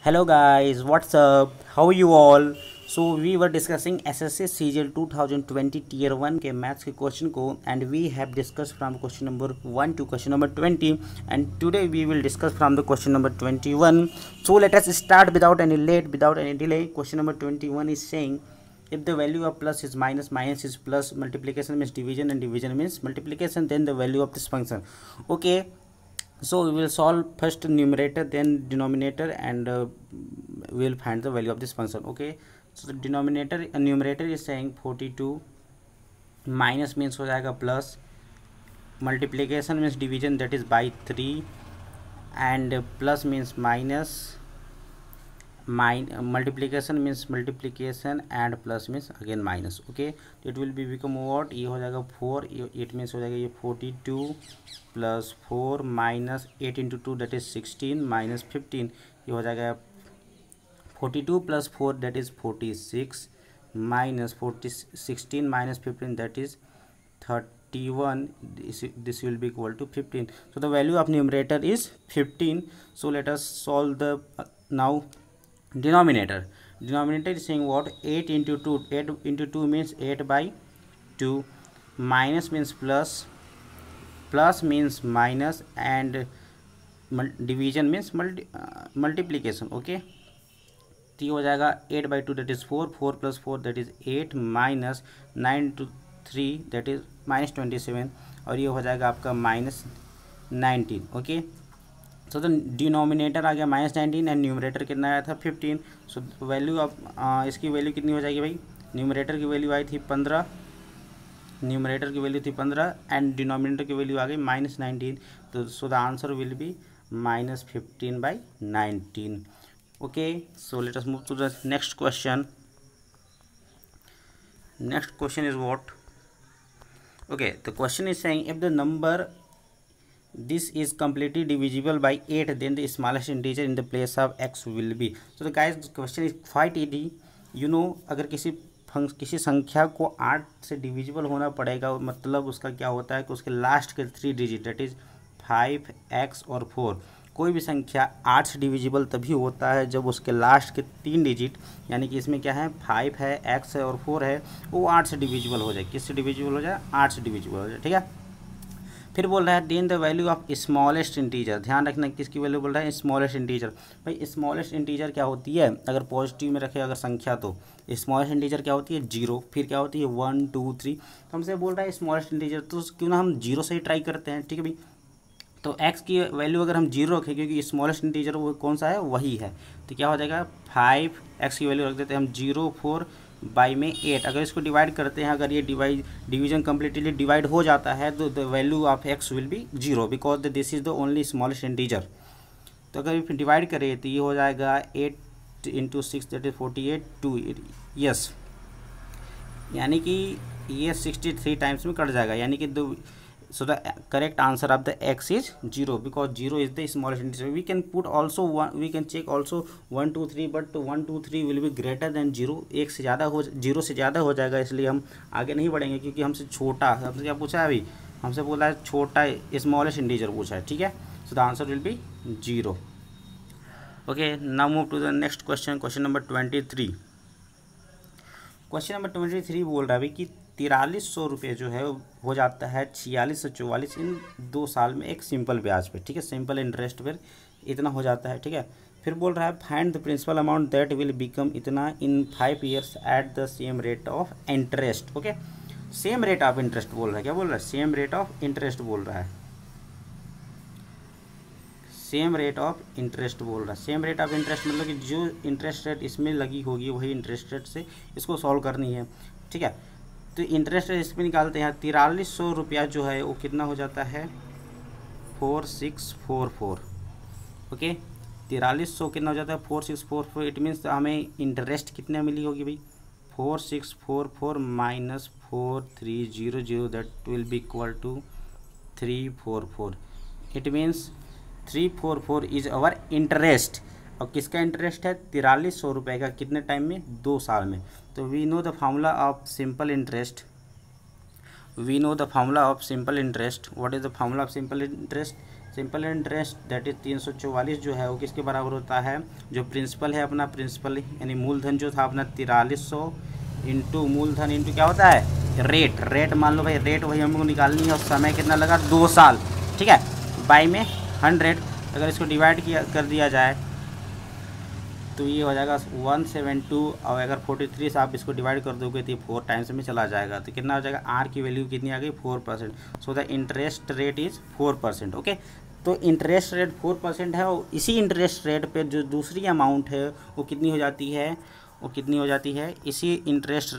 Hello guys, what's up? How are you all? So we were discussing SSC CGL 2020 Tier 1 के maths के question को and we have discussed from question number 1 to question number 20 and today we will discuss from the question number 21. So let us start without any delay. Question number 21 is saying if the value of plus is minus, minus is plus, multiplication means division and division means multiplication, then the value of this function. Okay. So we will solve first numerator then denominator and we will find the value of this function. Okay, so the denominator numerator is saying 42, minus means हो जाएगा plus, multiplication means division that is by 3 and plus means minus, multiplication means multiplication and plus means again minus. Okay, तो it will be become what, ये हो जाएगा 4, it means हो जाएगा ये 42 plus 4 minus 8 into 2 that is 16 minus 15, ये हो जाएगा 42 plus 4 that is 46 minus 16 minus 15 that is 31. This will be equal to 15. So the value of numerator is 15. So let us solve the now denominator. Denominator is saying what, 8 into 2, 8 into 2 means 8 by 2, minus means plus, plus means minus and division means multiplication. Okay, तो ये हो जाएगा 8 by 2 that is 4, 4 plus 4 that is 8 minus 9 to 3 that is minus 27 और ये हो जाएगा आपका minus 19. Okay, so the denominator आ गया माइनस 19 एंड न्यूमरेटर कितना आया था 15. सो वैल्यू ऑफ इसकी वैल्यू कितनी हो जाएगी भाई, न्यूमरेटर की वैल्यू आई थी 15, न्यूमरेटर की वैल्यू थी 15 एंड डिनोमिनेटर की वैल्यू आ गई माइनस 19. तो so the answer will be minus 15 by 19. Okay, so let us move to the next question. Next question is what, okay the question is saying if the number this is completely divisible by 8 then the smallest integer in the place of x will be. So the guys the question is quite easy. You know, अगर किसी संख्या को 8 से divisible होना पड़ेगा, मतलब उसका क्या होता है कि उसके लास्ट के 3 डिजिट दैट इज 5, x और 4. कोई भी संख्या 8 से डिविजिबल तभी होता है जब उसके लास्ट के 3 डिजिट, यानी कि इसमें क्या है 5 है, x है और 4 है, वो 8 से डिविजिबल हो जाए. किससे डिविजिबल हो जाए, 8 से डिविजिबल हो जाए. ठीक है, फिर बोल रहा है then the value of smallest integer. ध्यान रखना किसकी वैल्यू बोल रहा है, स्मॉलेस्ट इंटीजर. भाई स्मॉलेस्ट इंटीजर क्या होती है, अगर पॉजिटिव में रखे अगर संख्या तो स्मॉलेस्ट इंटीजर क्या होती है 0, फिर क्या होती है 1 2 3. तो हमसे बोल रहा है स्मॉलेस्ट इंटीजर, तो क्यों ना हम 0 से ही ट्राई करते हैं. ठीक है भाई, तो x की वैल्यू अगर हम 0 रखें क्योंकि स्मॉलेस्ट इंटीजर वो कौन सा है, वही है, तो क्या हो जाएगा 5, x की वैल्यू रख देते हैं हम 0, 4 बाई में 8. अगर इसको डिवाइड करते हैं, अगर ये डिवीजन कम्प्लीटली डिवाइड हो जाता है तो the value of x will be 0 because this is the only smallest integer. तो अगर फिर डिवाइड करें तो ये हो जाएगा 8 इंटू 6 दैट इज 48 2. यस, यानी कि ये 63 टाइम्स में कट जाएगा, यानी कि so the correct answer of the x is 0 because 0 is the smallest integer. We can put also we can check also 1 2 3 but 1 2 3 will be greater than 0. एक से ज़्यादा हो 0 से ज़्यादा हो जाएगा, इसलिए हम आगे नहीं बढ़ेंगे क्योंकि हमसे छोटा, हमसे क्या पूछा है अभी, हमसे बोला है छोटा स्मॉलेस्ट इंटीजर पूछा है. ठीक है, so the answer will be 0. Okay, now move to the next question. Question number 23. Question number 23 बोल रहा है कि 4300 रुपये जो है हो जाता है 46 से 44 इन 2 साल में एक सिंपल ब्याज पे. ठीक है, सिंपल इंटरेस्ट पर इतना हो जाता है. ठीक है, फिर बोल रहा है find the principal amount that will become इतना in 5 years at the same rate of interest. Okay, same rate of interest बोल रहा है, क्या बोल रहा है, सेम रेट ऑफ इंटरेस्ट बोल रहा है, सेम रेट ऑफ इंटरेस्ट बोल रहा है. सेम रेट ऑफ इंटरेस्ट मतलब कि जो इंटरेस्ट रेट इसमें लगी होगी वही इंटरेस्ट रेट से इसको सॉल्व करनी है. ठीक है, तो इंटरेस्ट रेट इसमें निकालते हैं. 4300 रुपया जो है वो कितना हो जाता है 4644. ओके, 4300 कितना हो जाता है 4644. इट मीन्स हमें इंटरेस्ट कितने मिली होगी भाई 4644 minus 4300 that will be equal to 344. It means 344 is our interest. और किसका इंटरेस्ट है 4300 रुपये का, कितने टाइम में 2 साल में. तो we know the formula of simple interest, we know the formula of simple interest. What is the formula of simple interest, simple interest that is 344 जो है वो किसके बराबर होता है, जो प्रिंसिपल है अपना, प्रिंसिपल यानी मूलधन जो था अपना 4300 इंटू मूलधन इंटू क्या होता है रेट मान लो भाई, रेट वही हमको निकालनी है और समय कितना लगा 2 साल, ठीक है, बाई में 100, अगर इसको डिवाइड कर दिया जाए तो ये हो जाएगा 172, और अगर 43 से आप इसको डिवाइड कर दोगे तो ये 4 टाइम्स में चला जाएगा, तो कितना हो जाएगा, आर की वैल्यू कितनी आ गई 4%। So the interest rate is 4%। Okay, तो इंटरेस्ट रेट 4% है, और इसी इंटरेस्ट रेट पे जो दूसरी अमाउंट है वो कितनी हो जाती है, इसी इंटरेस्ट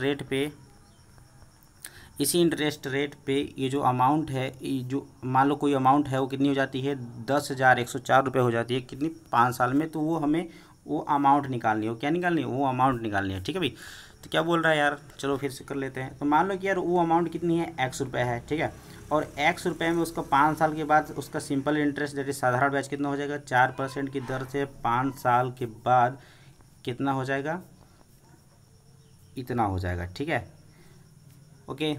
रेट पे ये जो अमाउंट है, ये जो मान लो कोई अमाउंट है वो कितनी हो जाती है 10,104 रुपये हो जाती है, कितनी 5 साल में, तो वो हमें वो अमाउंट निकालनी हो, क्या निकालनी है, वो अमाउंट निकालनी है, ठीक है भाई। तो क्या बोल रहा है यार, चलो फिर से कर लेते हैं। तो मान लो कि यार वो अमाउंट कितनी है, x रुपये है, ठीक है, और x रुपये में उसका 5 साल के बाद उसका सिंपल इंटरेस्ट दैट इज साधारण ब्याज कितना हो जाएगा, 4% की दर से 5 साल के बाद कितना हो जाएगा, इतना हो जाएगा, ठीक है। ओके,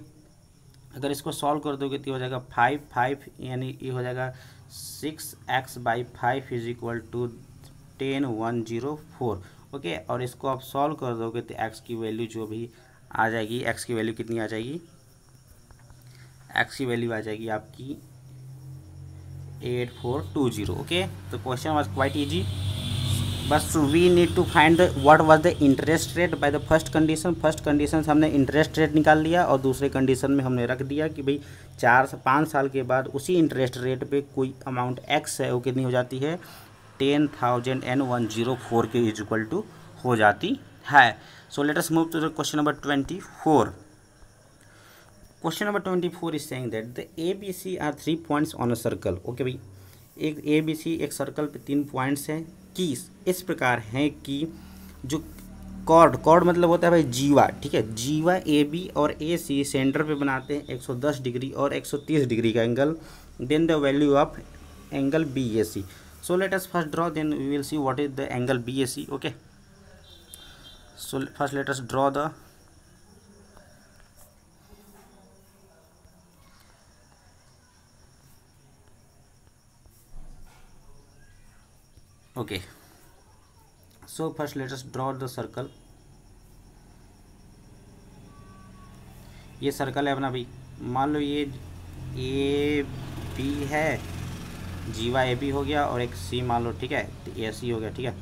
अगर इसको सॉल्व कर दोगे तो हो जाएगा 5 यानी ये हो जाएगा 6x/5 is equal to 10,104। Okay, और इसको आप सॉल्व कर दोगे तो x की वैल्यू जो भी आ जाएगी, x की वैल्यू कितनी आ जाएगी, x की वैल्यू आ जाएगी आपकी 8420। ओके, तो क्वेश्चन वाज क्वाइट इजी, बस we need to find what was the interest rate by the first condition हमने इंटरेस्ट रेट निकाल लिया, और दूसरे कंडीशन में हमने रख दिया कि भाई 4 से 5 साल के बाद उसी इंटरेस्ट रेट पे कोई अमाउंट x है वो कितनी हो जाती है, 10,104 के इज इक्वल टू हो जाती है। So let us move to the question number 24। Question number 24 is saying that the ABC are 3 points on a circle. Okay भाई, एक ABC एक सर्कल पे 3 पॉइंट्स हैं कि इस प्रकार हैं कि जो कॉर्ड मतलब होता है भाई जीवा, ठीक है, जीवा AB और AC सेंटर पे बनाते हैं 110 डिग्री और 130 डिग्री का angle, then the value of angle BAC। So let us first draw, then we will see what is the angle BAC. Okay, so first let us draw the okay, so first let us draw the circle। ये circle है अपना भाई, मान लो ये AB है, जीवा AB हो गया, और एक C मान लो, ठीक है, तो AC हो गया, ठीक है,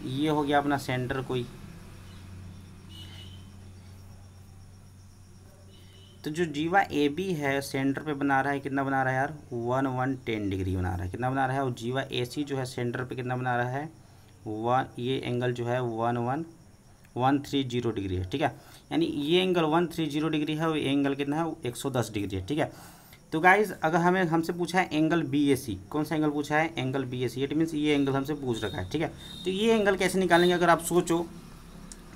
ये हो गया अपना सेंटर कोई। तो जो जीवा AB है सेंटर पे बना रहा है, कितना बना रहा है यार, 110 डिग्री बना रहा है, कितना बना रहा है, और जीवा AC जो है सेंटर पे कितना बना रहा है, ये एंगल जो है 130 डिग्री है, ठीक है, यानी ये एंगल 130 डिग्री है, और ये एंगल कितना है 110 डिग्री है, ठीक है। तो गाइज अगर हमसे पूछा है एंगल BAC, कौन सा एंगल पूछा है, एंगल BAC, इट मीन्स ये एंगल हमसे पूछ रखा है, ठीक है। तो ये एंगल कैसे निकालेंगे, अगर आप सोचो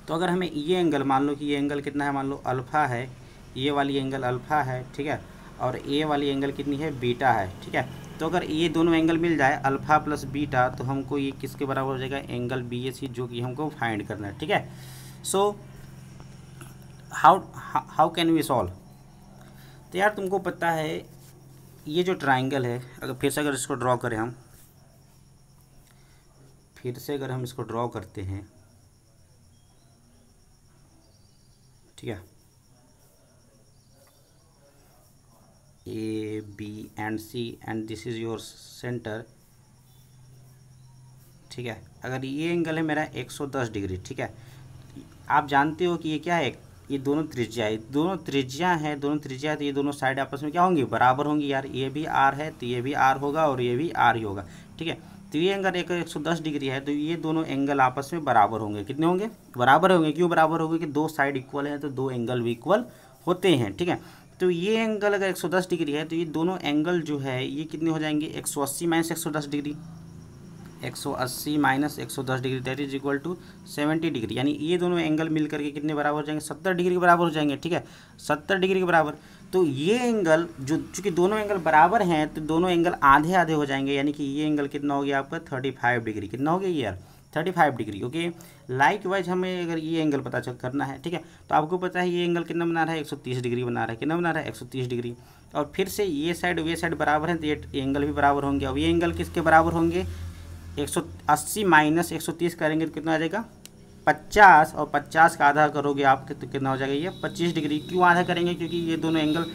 तो अगर हमें ये एंगल, मान लो कि ये एंगल कितना है, मान लो अल्फ़ा है, ये वाली एंगल अल्फ़ा है, ठीक है, और ये वाली एंगल कितनी है, बीटा है, ठीक है। तो अगर ये दोनों एंगल मिल जाए अल्फ़ा प्लस बीटा, तो हमको ये किसके बराबर हो जाएगा, एंगल BAC, जो कि हमको फाइंड करना है, ठीक है। So how can we solve. तो यार तुमको पता है ये जो ट्राइंगल है, अगर फिर से अगर इसको ड्रॉ करें हम, इसको ड्रॉ करते हैं, ठीक है, A B and C and this is your centre, ठीक है। अगर ये एंगल है मेरा 110 डिग्री, ठीक है, आप जानते हो कि ये क्या है, ये दोनों त्रिज्या है, दोनों त्रिज्या है, तो ये दोनों साइड आपस में क्या होंगी, बराबर होंगी यार, ये भी R है तो ये भी R होगा, और ये भी R ही होगा, ठीक है। तो ये एंगल 110 डिग्री है, तो ये दोनों एंगल आपस में बराबर होंगे, कितने होंगे, बराबर होंगे। क्यों बराबर होंगे, कि दो साइड इक्वल हैं तो दो एंगल भी इक्वल होते हैं, ठीक है। तो ये एंगल अगर 110 डिग्री है, तो ये दोनों एंगल जो है ये कितने हो जाएंगे, 180 minus 110 degree, 180 minus 110 degree that is equal to 70 degree, यानी ये दोनों एंगल मिल करके कितने बराबर हो जाएंगे, 70 डिग्री के बराबर हो जाएंगे, ठीक है, 70 डिग्री के बराबर। तो ये एंगल जो, चूँकि दोनों एंगल बराबर हैं तो दोनों एंगल आधे आधे हो जाएंगे, यानी कि ये एंगल कितना हो गया आपका 35 डिग्री, कितना हो गया यार 35 डिग्री। ओके, लाइक वाइज हमें अगर ये एंगल पता करना है, ठीक है, तो आपको पता है ये एंगल कितना बना रहा है, 130 डिग्री बना रहा है, कितना बना रहा है 130 डिग्री। और फिर से ये साइड बराबर है तो ये एंगल भी बराबर होंगे। अब ये एंगल किसके बराबर होंगे, 180 माइनस 130 करेंगे तो कितना आ जाएगा 50, और 50 का आधा करोगे आप तो कितना हो जाएगा ये 25 डिग्री। क्यों आधा करेंगे, क्योंकि ये दोनों एंगल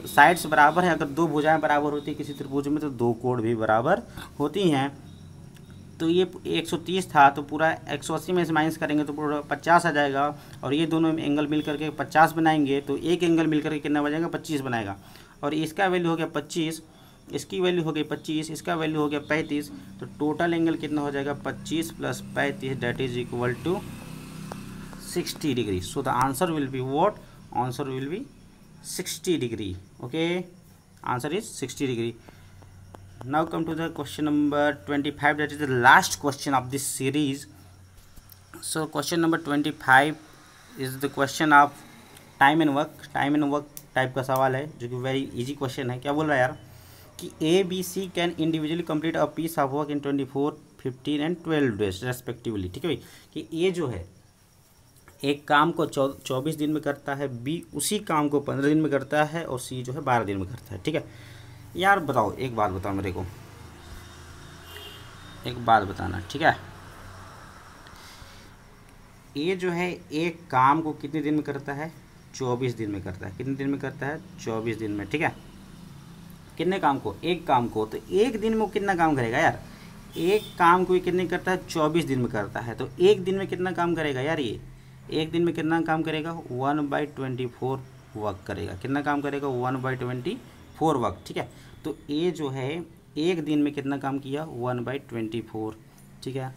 साइड्स बराबर है। अगर दो भुजाएं बराबर होती है किसी त्रिभुज में तो दो कोण भी बराबर होती हैं। तो ये 130 था तो पूरा 180 में से माइनस करेंगे तो पूरा 50 आ जाएगा, और ये दोनों एंगल मिल करके 50 बनाएंगे तो एक एंगल मिल करके कितना बनेगा 25 बनाएगा। और इसका वैल्यू हो गया 25, इसकी वैल्यू हो गई 25, इसका वैल्यू हो गया 35, तो टोटल एंगल कितना हो जाएगा 25 plus 35 that is equal to 60 degree. So the answer will be what, answer will be 60 degree. Okay, answer is 60 degree. Now come to the question number 25, that is the last question of this series. So question number 25 is the question of time and work type का सवाल है जो कि very easy question है। क्या बोल रहा है यार कि A B C can individually complete a piece of work in 24, 15 and 12 days respectively. ठीक है भाई, कि ए जो है एक काम को 24 दिन में करता है, बी उसी काम को 15 दिन में करता है, और सी जो है 12 दिन में करता है। ठीक है यार, बताओ एक बात बताओ मेरे को, एक बात बताना। ठीक है, ये जो है एक काम को कितने दिन में करता है 24 दिन में करता है। कितने दिन में करता है 24 दिन में। ठीक है, कितने काम को, एक काम को, तो एक दिन में वो कितना काम करेगा यार, एक काम को कितने करता है 24 दिन में करता है, तो एक दिन में कितना काम करेगा यार, ये एक दिन में कितना काम करेगा 1/24 वर्क करेगा। कितना काम करेगा 1/24 वर्क। ठीक है, तो ए जो है एक दिन में कितना काम किया 1/24। ठीक है,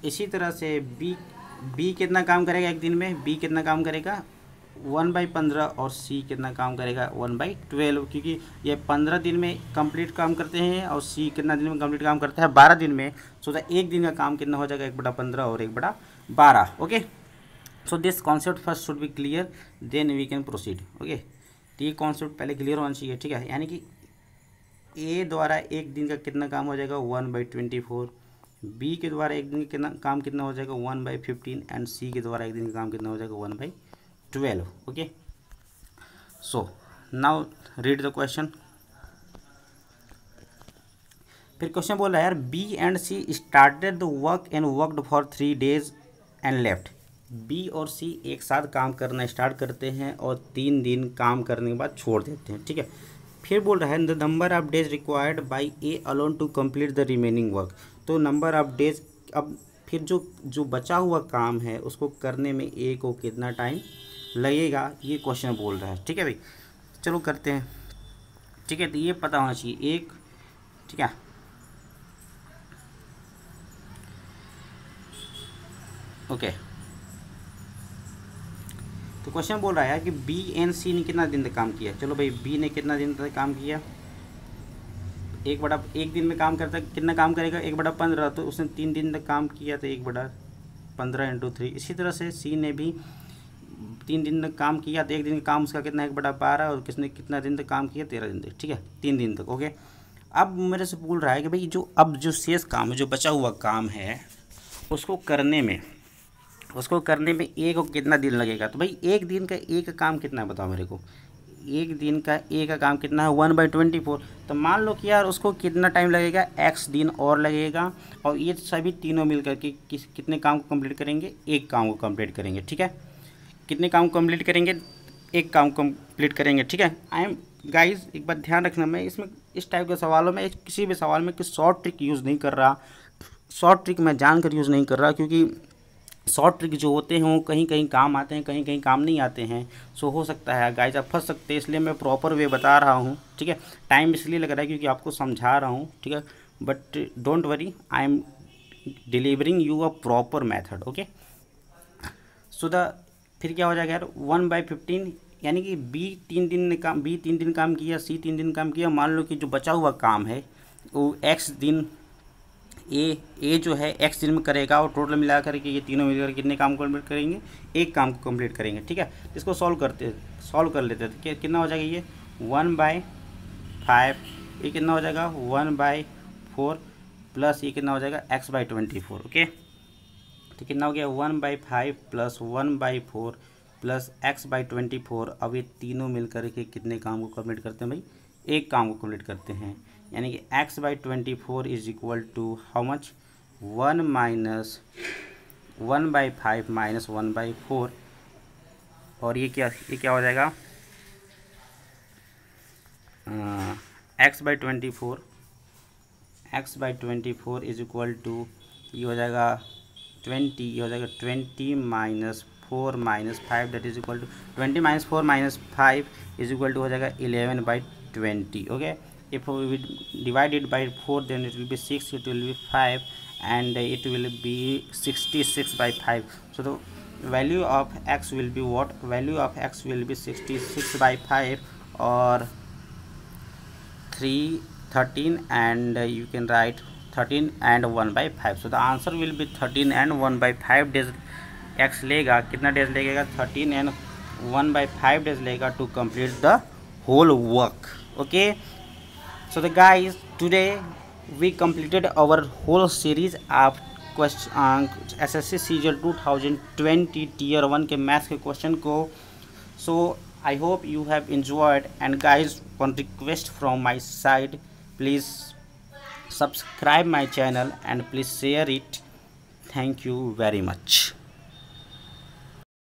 इसी तरह से बी कितना काम करेगा एक दिन में, बी कितना काम करेगा 1/15, और सी कितना काम करेगा 1/12, क्योंकि ये 15 दिन में कंप्लीट काम करते हैं और सी कितना दिन में कंप्लीट काम करता है 12 दिन में। सो एक दिन का काम कितना हो जाएगा 1/15 और 1/12। Okay, so this concept first should be clear then we can proceed. Okay, तो ये कॉन्सेप्ट पहले क्लियर होना चाहिए। ठीक है, यानी कि ए द्वारा एक दिन का कितना काम हो जाएगा 1/24, बी के द्वारा एक दिन का काम कितना हो जाएगा 1/15, एंड सी के द्वारा एक दिन का काम कितना हो जाएगा 1/12। Okay, so now read the question. फिर क्वेश्चन बोल रहा है यार B and C started the work and worked for 3 days and left. B और सी एक साथ काम करना स्टार्ट करते हैं और 3 दिन काम करने के बाद छोड़ देते हैं। ठीक है, फिर बोल रहा है the number of days required by A alone to complete the remaining work. तो नंबर ऑफ डेज, अब फिर जो बचा हुआ काम है उसको करने में ए को कितना टाइम लगेगा, ये क्वेश्चन बोल रहा है। ठीक है भाई, चलो करते हैं। ठीक है, तो ये पता होना चाहिए एक। ठीक है, ओके, तो क्वेश्चन बोल रहा है कि बी एंड सी ने कितना दिन तक काम किया। चलो भाई, बी ने कितना दिन तक काम किया, एक दिन में काम करता कितना काम करेगा 1/15, तो उसने 3 दिन तक काम किया तो 1/15 × 3। इसी तरह से सी ने भी 3 दिन तक काम किया तो एक दिन का काम उसका कितना 1/12, और किसने कितना दिन तक काम किया 13 दिन तक। ठीक है, 3 दिन तक। ओके, अब मेरे से बोल रहा है कि भाई जो शेष काम है, जो बचा हुआ काम है उसको करने में ए को कितना दिन लगेगा। तो भाई एक दिन का ए का काम कितना है बताओ मेरे को, एक दिन का ए का काम कितना है 1/24। तो मान लो कि यार उसको कितना टाइम लगेगा x दिन और लगेगा, और ये सभी तीनों मिलकर के कितने काम को कंप्लीट करेंगे, एक काम को कंप्लीट करेंगे। ठीक है, कितने काम को कंप्लीट करेंगे, एक काम कंप्लीट करेंगे। ठीक है, आई एम गाइज एक बात ध्यान रखना, मैं इसमें इस टाइप के सवालों में किसी भी सवाल में शॉर्ट ट्रिक यूज़ नहीं कर रहा। शॉर्ट ट्रिक मैं जानकर यूज़ नहीं कर रहा, क्योंकि शॉर्ट ट्रिक जो होते हैं वो कहीं कहीं काम आते हैं, कहीं कहीं काम नहीं आते हैं। सो हो सकता है गाइज आप फंस सकते हैं, इसलिए मैं प्रॉपर वे बता रहा हूँ। ठीक है, टाइम इसलिए लग रहा है क्योंकि आपको समझा रहा हूँ। ठीक है, but don't worry, I am delivering you a proper method. Okay, so फिर क्या हो जाएगा यार 1/15, यानी कि बी 3 दिन काम किया, सी 3 दिन काम किया। मान लो कि जो बचा हुआ काम है वो एक्स दिन ए जो है x दिन में करेगा, और टोटल मिला करके ये तीनों मिलकर कितने काम कंप्लीट करेंगे, एक काम को कंप्लीट करेंगे। ठीक है, इसको सॉल्व कर लेते हैं। तो कितना हो जाएगा ये 1/5, ये कितना हो जाएगा 1/4, प्लस ये कितना हो जाएगा x/24। ओके, तो कितना हो गया 1/5 प्लस 1/4 प्लस x/24। अब ये तीनों मिलकर के कितने काम को कंप्लीट करते हैं भाई, एक काम को कंप्लीट करते हैं, यानी कि x/24 is equal to how much, 1/5 minus 1/4, और ये क्या हो जाएगा, x/24 इज इक्वल टू, ये हो जाएगा 20, ये हो जाएगा 20 minus 4 minus 5, that is equal to 20 minus 4 minus 5 is equal to हो जाएगा 11/20. Okay, if we divide it by 4 then it will be 6, it will be 5, and it will be 66/5. So the value of x will be what, value of x will be 66/5 or 13, and you can write 13 and 1/5. So the answer will be 13 and 1/5 days x लेगा, कितना days लगेगा, 13 and 1/5 days लेगा to complete the whole work. Okay, so the guys, today we completed our whole series of question SSC CGL 2020 tier 1 के maths के question को. So I hope you have enjoyed, and guys, one request from my side, please subscribe my channel and please share it. Thank you very much.